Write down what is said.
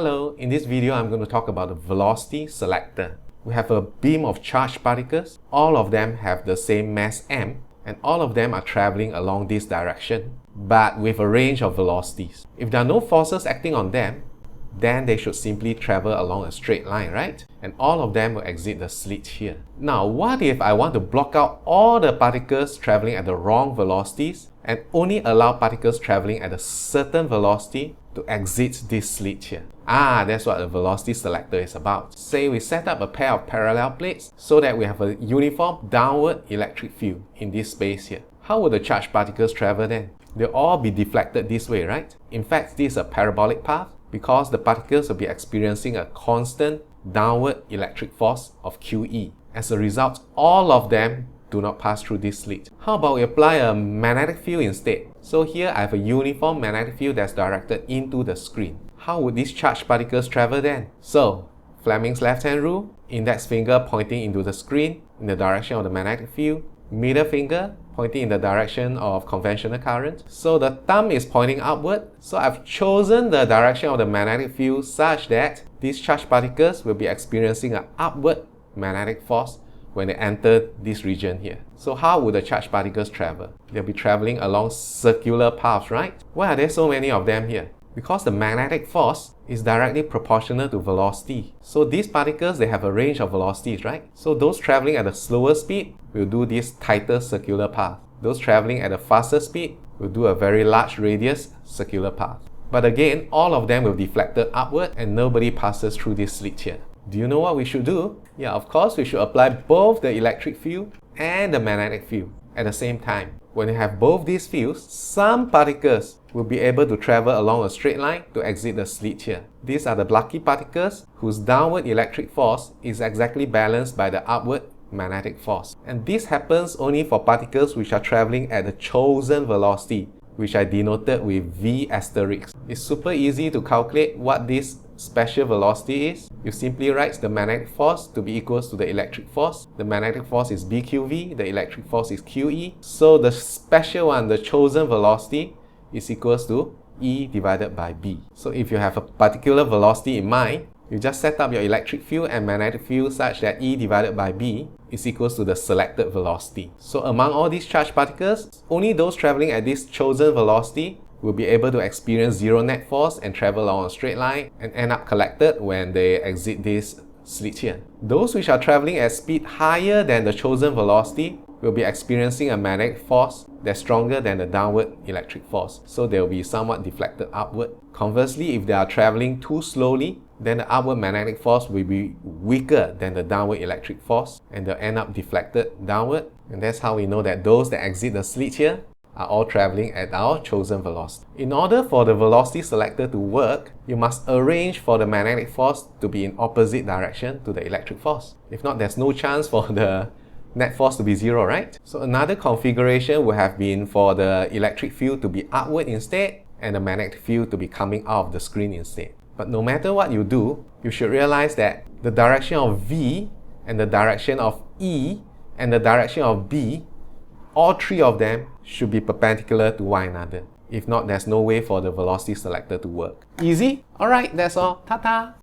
Hello, in this video I'm going to talk about the velocity selector. We have a beam of charged particles. All of them have the same mass m, and all of them are traveling along this direction, but with a range of velocities. If there are no forces acting on them, then they should simply travel along a straight line, right? And all of them will exit the slit here. Now, what if I want to block out all the particles traveling at the wrong velocities and only allow particles traveling at a certain velocity to exit this slit here? That's what a velocity selector is about. Say we set up a pair of parallel plates so that we have a uniform downward electric field in this space here. How would the charged particles travel then? They'll all be deflected this way, right? In fact, this is a parabolic path because the particles will be experiencing a constant downward electric force of QE. As a result, all of them do not pass through this slit. How about we apply a magnetic field instead? So here I have a uniform magnetic field that's directed into the screen. How would these charged particles travel then? So, Fleming's left-hand rule, index finger pointing into the screen in the direction of the magnetic field, middle finger pointing in the direction of conventional current. So the thumb is pointing upward. So I've chosen the direction of the magnetic field such that these charged particles will be experiencing an upward magnetic force when they enter this region here. So how would the charged particles travel? They'll be traveling along circular paths, right? Why are there so many of them here? Because the magnetic force is directly proportional to velocity. So these particles, they have a range of velocities, right? So those traveling at a slower speed will do this tighter circular path. Those traveling at a faster speed will do a very large radius circular path. But again, all of them will be deflected upward and nobody passes through this slit here. Do you know what we should do? Yeah, of course, we should apply both the electric field and the magnetic field at the same time. When you have both these fields, some particles will be able to travel along a straight line to exit the slit here. These are the lucky particles whose downward electric force is exactly balanced by the upward magnetic force. And this happens only for particles which are traveling at the chosen velocity, which I denoted with V asterisk. It's super easy to calculate what this special velocity is. You simply write the magnetic force to be equals to the electric force. The magnetic force is BQV, the electric force is QE. So the special one, the chosen velocity, is equals to E divided by B. So if you have a particular velocity in mind, you just set up your electric field and magnetic field such that E divided by B is equals to the selected velocity. So among all these charged particles, only those traveling at this chosen velocity will be able to experience zero net force and travel along a straight line and end up collected when they exit this slit here. Those which are traveling at speed higher than the chosen velocity will be experiencing a magnetic force that's stronger than the downward electric force. So they will be somewhat deflected upward. Conversely, if they are traveling too slowly, then the upward magnetic force will be weaker than the downward electric force and they'll end up deflected downward. And that's how we know that those that exit the slit here are all traveling at our chosen velocity. In order for the velocity selector to work, you must arrange for the magnetic force to be in opposite direction to the electric force. If not, there's no chance for the net force to be zero, right? So another configuration would have been for the electric field to be upward instead and the magnetic field to be coming out of the screen instead. But no matter what you do, you should realize that the direction of V and the direction of E and the direction of B, all three of them should be perpendicular to one another. If not, there's no way for the velocity selector to work. Easy? Alright, that's all. Ta-ta!